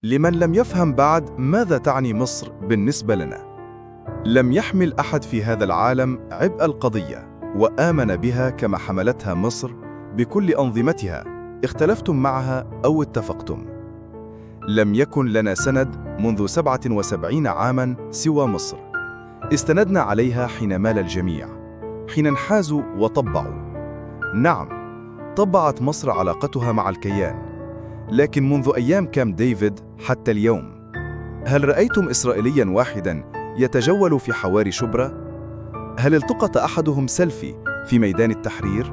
لمن لم يفهم بعد ماذا تعني مصر بالنسبة لنا، لم يحمل أحد في هذا العالم عبء القضية وآمن بها كما حملتها مصر بكل أنظمتها، اختلفتم معها أو اتفقتم. لم يكن لنا سند منذ 77 عاماً سوى مصر، استندنا عليها حين مال الجميع، حين انحازوا وطبعوا. نعم، طبعت مصر علاقتها مع الكيان، لكن منذ أيام كامب ديفيد حتى اليوم، هل رأيتم إسرائيلياً واحداً يتجول في حواري شبرا؟ هل التقط أحدهم سيلفي في ميدان التحرير؟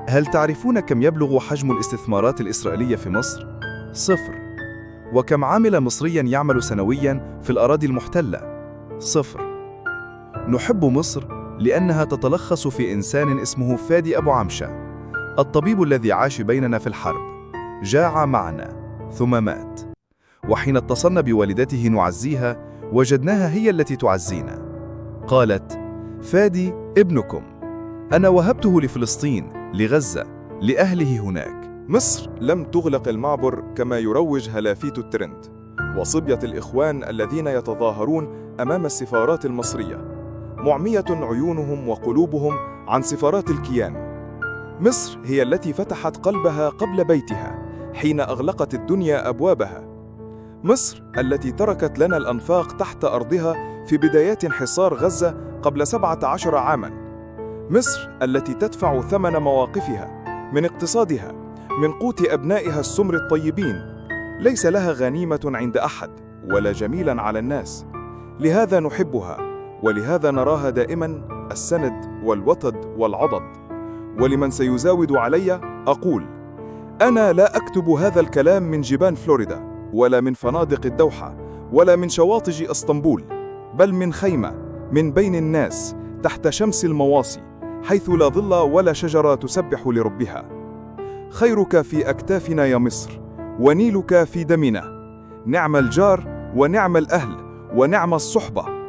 هل تعرفون كم يبلغ حجم الاستثمارات الإسرائيلية في مصر؟ 0. وكم عامل مصرياً يعمل سنوياً في الأراضي المحتلة؟ 0. نحب مصر لأنها تتلخص في إنسان اسمه فادي أبو عمشة، الطبيب الذي عاش بيننا في الحرب، جاع معنا ثم مات، وحين اتصلنا بوالدته نعزيها وجدناها هي التي تعزينا. قالت: فادي ابنكم، أنا وهبته لفلسطين، لغزة، لأهله هناك. مصر لم تغلق المعبر كما يروج هلافيت الترند وصبية الإخوان الذين يتظاهرون أمام السفارات المصرية، معمية عيونهم وقلوبهم عن سفارات الكيان. مصر هي التي فتحت قلبها قبل بيتها حين أغلقت الدنيا أبوابها. مصر التي تركت لنا الأنفاق تحت أرضها في بدايات انحصار غزة قبل 17 عاماً. مصر التي تدفع ثمن مواقفها من اقتصادها، من قوت أبنائها السمر الطيبين. ليس لها غنيمة عند أحد ولا جميلاً على الناس، لهذا نحبها، ولهذا نراها دائماً السند والوطد والعضد. ولمن سيزاود علي أقول: أنا لا أكتب هذا الكلام من جبان فلوريدا، ولا من فنادق الدوحة، ولا من شواطئ اسطنبول، بل من خيمة من بين الناس تحت شمس المواصي، حيث لا ظل ولا شجرة تسبح لربها. خيرك في أكتافنا يا مصر، ونيلك في دمنا. نعم الجار ونعم الأهل ونعم الصحبة.